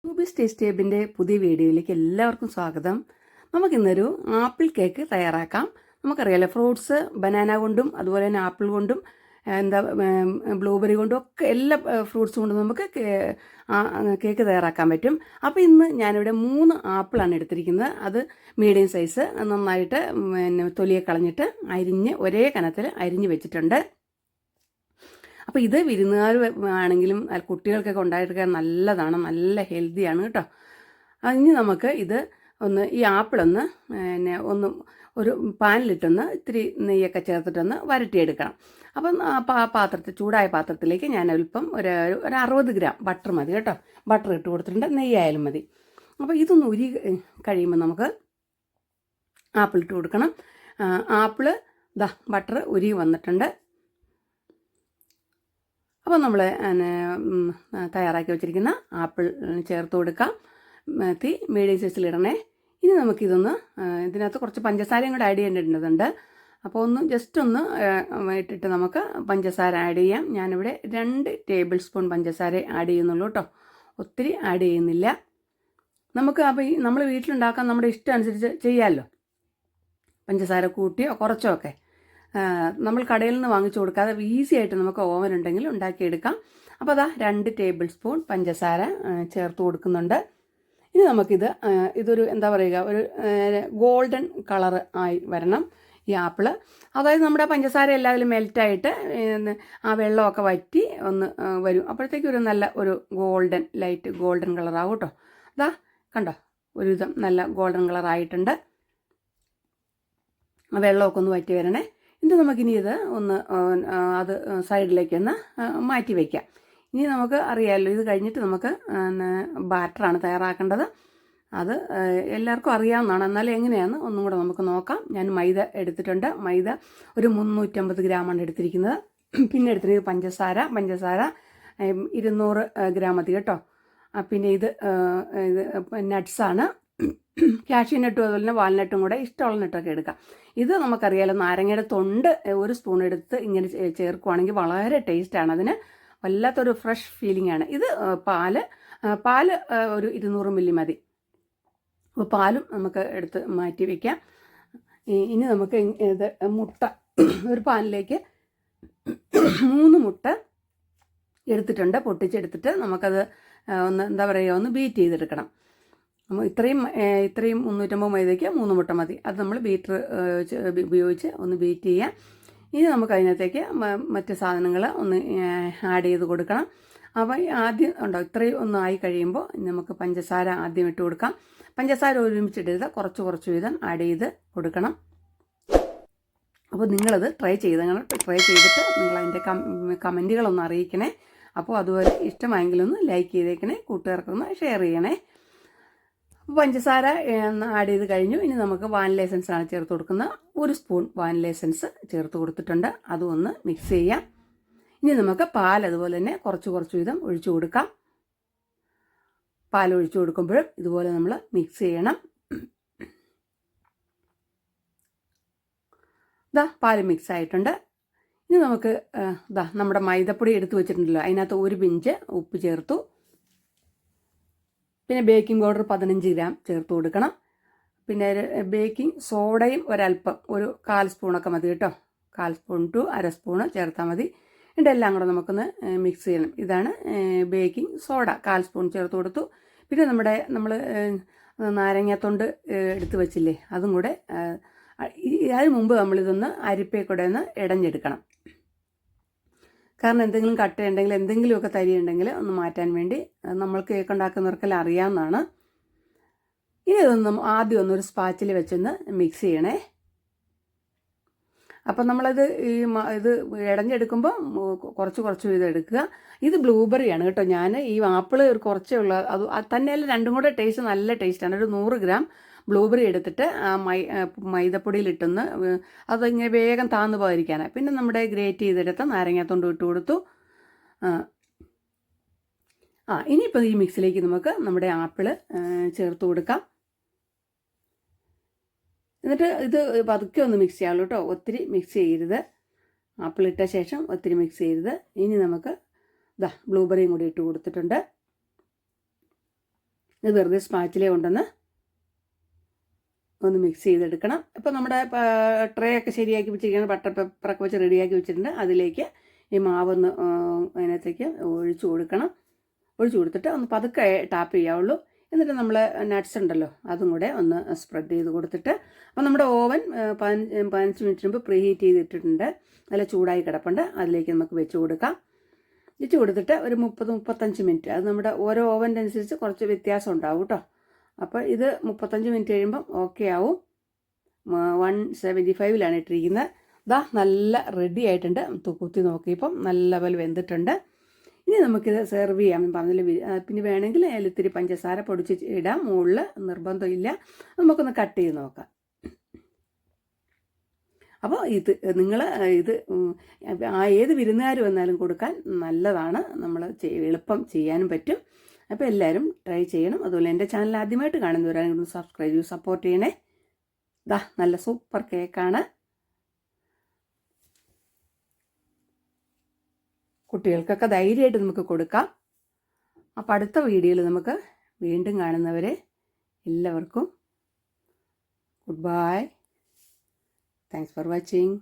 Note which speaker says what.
Speaker 1: Rubies taste ടേബിൻ്റെ പുതിയ വീഡിയോയിലേക്ക് എല്ലാവർക്കും സ്വാഗതം. നമുക്കിന്നൊരു ആപ്പിൾ കേക്ക് തയ്യാറാക്കാം. നമുക്കറിയാലോ, ഫ്രൂട്ട്സ് ബനാന കൊണ്ടും അതുപോലെ തന്നെ ആപ്പിൾ കൊണ്ടും ബ്ലൂബെറി കൊണ്ടും ഒക്കെ എല്ലാ ഫ്രൂട്ട്സ് കൊണ്ടും നമുക്ക് കേക്ക് തയ്യാറാക്കാൻ പറ്റും. അപ്പോൾ ഇന്ന് ഞാനിവിടെ 3 ആപ്പിളാണ് എടുത്തിരിക്കുന്നത്. അത് മീഡിയം സൈസ് നന്നായിട്ട് തൊലിയെ കളഞ്ഞിട്ട് ഒരേ കനത്തിൽ അരിഞ്ഞ് വെച്ചിട്ടുണ്ട്. അപ്പോൾ ഇത് വിരുന്നുകാർ ആണെങ്കിലും കുട്ടികൾക്കൊക്കെ ഉണ്ടായിരിക്കാൻ നല്ലതാണ്, നല്ല ഹെൽത്തിയാണ് കേട്ടോ. ഇനി നമുക്ക് ഈ ആപ്പിളൊന്ന് ഒരു പാനിലിട്ടൊന്ന് ഇത്തിരി നെയ്യൊക്കെ ചേർത്തിട്ടൊന്ന് വരട്ടിയെടുക്കണം. അപ്പം ചൂടായ പാത്രത്തിലേക്ക് ഞാൻ അല്പം ഒരു 60 ഗ്രാം ബട്ടർ മതി കേട്ടോ. ബട്ടർ ഇട്ട് കൊടുത്തിട്ടുണ്ട്, നെയ്യായാലും മതി. അപ്പോൾ ഇതൊന്ന് ഉരി കഴിയുമ്പോൾ നമുക്ക് ആപ്പിൾ ഇട്ട് കൊടുക്കണം. ആപ്പിള് ബട്ടർ ഉരി വന്നിട്ടുണ്ട്. അപ്പോൾ നമ്മൾ തയ്യാറാക്കി വെച്ചിരിക്കുന്ന ആപ്പിൾ ചേർത്ത് കൊടുക്കാം. തീ മീഡിയം സൈസിലിടണേ. ഇനി നമുക്കിതൊന്ന് ഇതിനകത്ത് കുറച്ച് പഞ്ചസാരയും കൂടെ ആഡ് ചെയ്യേണ്ടതുണ്ട്. അപ്പോൾ ജസ്റ്റ് ഒന്ന് ഇട്ടിട്ട് നമുക്ക് പഞ്ചസാര ആഡ് ചെയ്യാം. ഞാനിവിടെ 2 ടേബിൾ സ്പൂൺ പഞ്ചസാര ആഡ് ചെയ്യുന്നുള്ളൂ കേട്ടോ, ഒത്തിരി ആഡ് ചെയ്യുന്നില്ല. നമുക്ക് അപ്പോൾ നമ്മൾ വീട്ടിലുണ്ടാക്കാൻ നമ്മുടെ ഇഷ്ടം അനുസരിച്ച് ചെയ്യാമല്ലോ. പഞ്ചസാര കൂട്ടിയോ കുറച്ചോ ഒക്കെ നമ്മൾ കടയിൽ നിന്ന് വാങ്ങിച്ചു കൊടുക്കാതെ ഈസി ആയിട്ട് നമുക്ക് ഓവൻ ഉണ്ടെങ്കിൽ ഉണ്ടാക്കിയെടുക്കാം. അപ്പോൾ 2 ടേബിൾ സ്പൂൺ പഞ്ചസാര ചേർത്ത് കൊടുക്കുന്നുണ്ട്. ഇനി ഇതൊരു ഒരു ഗോൾഡൻ കളർ ആയി വരണം ഈ ആപ്പിള്. അതായത് നമ്മുടെ പഞ്ചസാര എല്ലാവരും മെൽറ്റായിട്ട് ആ വെള്ളമൊക്കെ വറ്റി ഒന്ന് വരും. അപ്പോഴത്തേക്കും ഒരു ലൈറ്റ് ഗോൾഡൻ കളറാവും കേട്ടോ. കണ്ടോ, ഒരുവിധം നല്ല ഗോൾഡൻ കളറായിട്ടുണ്ട്. വെള്ളമൊക്കെ ഒന്ന് വറ്റി വരണേ. ഇത് നമുക്കിനി അത് സൈഡിലേക്കൊന്ന് മാറ്റി വയ്ക്കാം. ഇനി നമുക്ക് അറിയാമല്ലോ, ഇത് കഴിഞ്ഞിട്ട് നമുക്ക് ബാറ്ററാണ് തയ്യാറാക്കേണ്ടത്. അത് എല്ലാവർക്കും അറിയാവുന്നതാണ്, എന്നാലും എങ്ങനെയാണെന്ന് ഒന്നും കൂടെ നമുക്ക് നോക്കാം. ഞാൻ മൈദ എടുത്തിട്ടുണ്ട്. മൈദ ഒരു 350 ഗ്രാമാണ് എടുത്തിരിക്കുന്നത്. പിന്നെ എടുത്തിരിക്കുന്നത് പഞ്ചസാര 200 ഗ്രാം മതി കേട്ടോ. പിന്നെ ഇത് നട്ട്സാണ്, കാഷ്യൂ നട്ടും അതുപോലെ തന്നെ വാൽനട്ടും കൂടെ ഇഷ്ടമുള്ള നട്ടൊക്കെ എടുക്കാം. ഇത് നമുക്കറിയാലോ, നാരങ്ങയുടെ തൊണ്ട് 1 സ്പൂൺ എടുത്ത് ഇങ്ങനെ ചേർക്കുവാണെങ്കിൽ വളരെ ടേസ്റ്റാണ്. അതിന് വല്ലാത്തൊരു ഫ്രഷ് ഫീലിംഗ് ആണ്. ഇത് പാല് ഒരു 200 മില്ലി മതി. അപ്പോൾ പാലും നമുക്ക് എടുത്ത് മാറ്റി വയ്ക്കാം. ഇനി നമുക്ക് മുട്ട ഒരു പാനിലേക്ക് 3 മുട്ട എടുത്തിട്ടുണ്ട്, പൊട്ടിച്ചെടുത്തിട്ട് നമുക്കത് ഒന്ന് ബീറ്റ് ചെയ്തെടുക്കണം. ഇത്രയും 350 മൈദയ്ക്ക് 3 മുട്ട മതി. അത് നമ്മൾ ബീറ്റർ ഉപയോഗിച്ച് ഒന്ന് ബീറ്റ് ചെയ്യാം. ഇനി നമുക്ക് അതിനകത്തേക്ക് മറ്റ് സാധനങ്ങൾ ഒന്ന് ആഡ് ചെയ്ത് കൊടുക്കണം. അപ്പോൾ ആദ്യം ഇത്രയും ഒന്ന് ആയി കഴിയുമ്പോൾ നമുക്ക് പഞ്ചസാര ആദ്യം ഇട്ട് കൊടുക്കാം. പഞ്ചസാര ഒരുമിച്ചിടരുത്, കുറച്ച് വീതം ആഡ് ചെയ്ത് കൊടുക്കണം. അപ്പോൾ നിങ്ങളത് ട്രൈ ചെയ്തിട്ട് നിങ്ങൾ അതിൻ്റെ കമൻറ്റുകളൊന്ന് അറിയിക്കണേ. അപ്പോൾ അതുപോലെ ഇഷ്ടമായെങ്കിലൊന്ന് ലൈക്ക് ചെയ്തേക്കണേ, കൂട്ടുകാർക്കൊന്ന് ഷെയർ ചെയ്യണേ. പഞ്ചസാര ആഡ് ചെയ്ത് കഴിഞ്ഞു. ഇനി നമുക്ക് വാനില എസൻസ് ആണ് ചേർത്ത് കൊടുക്കുന്നത്. 1 സ്പൂൺ വാനില എസൻസ് ചേർത്ത് കൊടുത്തിട്ടുണ്ട്. അതും ഒന്ന് മിക്സ് ചെയ്യാം. ഇനി നമുക്ക് പാൽ അതുപോലെ തന്നെ കുറച്ച് വീതം ഒഴിച്ചു കൊടുക്കാം. പാൽ ഒഴിച്ചു കൊടുക്കുമ്പോഴും ഇതുപോലെ നമ്മൾ മിക്സ് ചെയ്യണം. പാൽ മിക്സ് ആയിട്ടുണ്ട്. ഇനി നമുക്ക് നമ്മുടെ മൈദപ്പൊടി എടുത്ത് വെച്ചിട്ടുണ്ടല്ലോ, അതിനകത്ത് 1 പിഞ്ച് ഉപ്പ് ചേർത്തു. പിന്നെ ബേക്കിംഗ് പൗഡർ 15 ഗ്രാം ചേർത്ത് കൊടുക്കണം. പിന്നെ ബേക്കിംഗ് സോഡയും ഒരല്പം, ഒരു 1/4 സ്പൂണൊക്കെ മതി കേട്ടോ. 1/4 സ്പൂൺ ടു 1/2 സ്പൂണ് ചേർത്താൽ മതി. ഇതെല്ലാം കൂടെ നമുക്കൊന്ന് മിക്സ് ചെയ്യണം. ഇതാണ് ബേക്കിംഗ് സോഡ, 1/4 സ്പൂൺ ചേർത്ത് കൊടുത്തു. പിന്നെ നമ്മൾ നാരങ്ങാത്തൊണ്ട് എടുത്ത് വെച്ചില്ലേ, അതും കൂടെ അതിന് മുമ്പ് നമ്മളിതൊന്ന് അരിപ്പയിൽ കൂടെ ഒന്ന് ഇടഞ്ഞെടുക്കണം. കാരണം എന്തെങ്കിലും കട്ടയുണ്ടെങ്കിൽ, എന്തെങ്കിലുമൊക്കെ തരിയുണ്ടെങ്കിൽ ഒന്ന് മാറ്റാൻ വേണ്ടി നമ്മൾ കേക്ക് ഉണ്ടാക്കുന്നവർക്കെല്ലാം അറിയാവുന്നതാണ്. ഇനി ആദ്യം ഒരു സ്പാച്ചിൽ വെച്ചൊന്ന് മിക്സ് ചെയ്യണേ. അപ്പം നമ്മളത് ഇത് ഇടഞ്ഞെടുക്കുമ്പോൾ കുറച്ച് ഇത് എടുക്കുക. ഇത് ബ്ലൂബെറിയാണ് കേട്ടോ. ഞാൻ ഈ ആപ്പിൾ കുറച്ചേ ഉള്ളൂ, അത് തന്നെയല്ല, രണ്ടും കൂടെ ടേസ്റ്റ് നല്ല ടേസ്റ്റാണ്. ഒരു 100 ഗ്രാം ബ്ലൂബെറി എടുത്തിട്ട് മൈദപ്പൊടിയിലിട്ടൊന്ന് അതിങ്ങനെ വേഗം താന്നു പോകാതിരിക്കാനാണ്. പിന്നെ നമ്മുടെ ഗ്രേറ്റ് ചെയ്തെടുത്ത നാരങ്ങാത്തൊണ്ട് ഇട്ട് കൊടുത്തു. ഇനിയിപ്പോൾ ഈ മിക്സിലേക്ക് നമുക്ക് നമ്മുടെ ആപ്പിള് ചേർത്ത് കൊടുക്കാം. എന്നിട്ട് ഇത് പതുക്കെ ഒന്ന് മിക്സ് ചെയ്യാമല്ലോ കേട്ടോ, ഒത്തിരി മിക്സ് ചെയ്യരുത്. ആപ്പിൾ ഇട്ട ശേഷം ഒത്തിരി മിക്സ് ചെയ്യരുത്. ഇനി നമുക്ക് ബ്ലൂബെറിയും കൂടി ഇട്ട് കൊടുത്തിട്ടുണ്ട്. ഇത് വെറുതെ സ്പാച്ചിലെ കൊണ്ടൊന്ന് ഒന്ന് മിക്സ് ചെയ്തെടുക്കണം. ഇപ്പോൾ നമ്മുടെ ട്രേ ഒക്കെ ശരിയാക്കി വെച്ചിരിക്കുകയാണ്, ബട്ടർ പേപ്പറൊക്കെ വെച്ച് റെഡിയാക്കി വെച്ചിട്ടുണ്ട്. അതിലേക്ക് ഈ മാവൊന്ന് അതിനകത്തേക്ക് ഒഴിച്ചു കൊടുത്തിട്ട് ഒന്ന് പതുക്കെ ടാപ്പ് ചെയ്യാവുള്ളൂ. എന്നിട്ട് നമ്മൾ നട്ട്സ് ഉണ്ടല്ലോ അതും കൂടെ ഒന്ന് സ്പ്രെഡ് ചെയ്ത് കൊടുത്തിട്ട്, അപ്പോൾ നമ്മുടെ ഓവൻ 15 മിനിറ്റ് മുമ്പ് പ്രീ ഹീറ്റ് ചെയ്തിട്ടിട്ടുണ്ട്, നല്ല ചൂടായി കിടപ്പുണ്ട്. അതിലേക്ക് നമുക്ക് വെച്ച് കൊടുത്തിട്ട് ഒരു 30-35 മിനിറ്റ്, അത് നമ്മുടെ ഓരോ ഓവൻ്റെ അനുസരിച്ച് കുറച്ച് വ്യത്യാസം ഉണ്ടാവും കേട്ടോ. അപ്പോൾ ഇത് 35 മിനിറ്റ് കഴിയുമ്പം ഓക്കെ ആവും. 175 ഇട്ടിരിക്കുന്നത്. നല്ല റെഡി ആയിട്ടുണ്ട്. കുത്തി നോക്കിയപ്പം നല്ല പോലെ വെന്തിട്ടുണ്ട്. ഇനി നമുക്കിത് സെർവ് ചെയ്യാം. പറഞ്ഞില്ല, പിന്നെ വേണമെങ്കിൽ അതിലിത്തിരി പഞ്ചസാര പൊടിച്ച് ഇടാം, മുകളിൽ നിർബന്ധമില്ല. നമുക്കൊന്ന് കട്ട് ചെയ്ത് നോക്കാം. അപ്പോൾ നിങ്ങൾ ഏത് വിരുന്നുകാർ വന്നാലും കൊടുക്കാൻ നല്ലതാണ്. നമ്മൾ എളുപ്പം ചെയ്യാനും പറ്റും. അപ്പോൾ എല്ലാവരും ട്രൈ ചെയ്യണം. അതുപോലെ എൻ്റെ ചാനൽ ആദ്യമായിട്ട് കാണുന്നവരാണെങ്കിൽ ഒന്ന് സബ്സ്ക്രൈബ് ചെയ്ത് സപ്പോർട്ട് ചെയ്യണേ. നല്ല സൂപ്പർ കേക്കാണ്. കുട്ടികൾക്കൊക്കെ ധൈര്യമായിട്ട് നമുക്ക് കൊടുക്കാം. അപ്പോൾ അടുത്ത വീഡിയോയിൽ നമുക്ക് വീണ്ടും കാണുന്നവരെ എല്ലാവർക്കും good bye. Thanks for watching.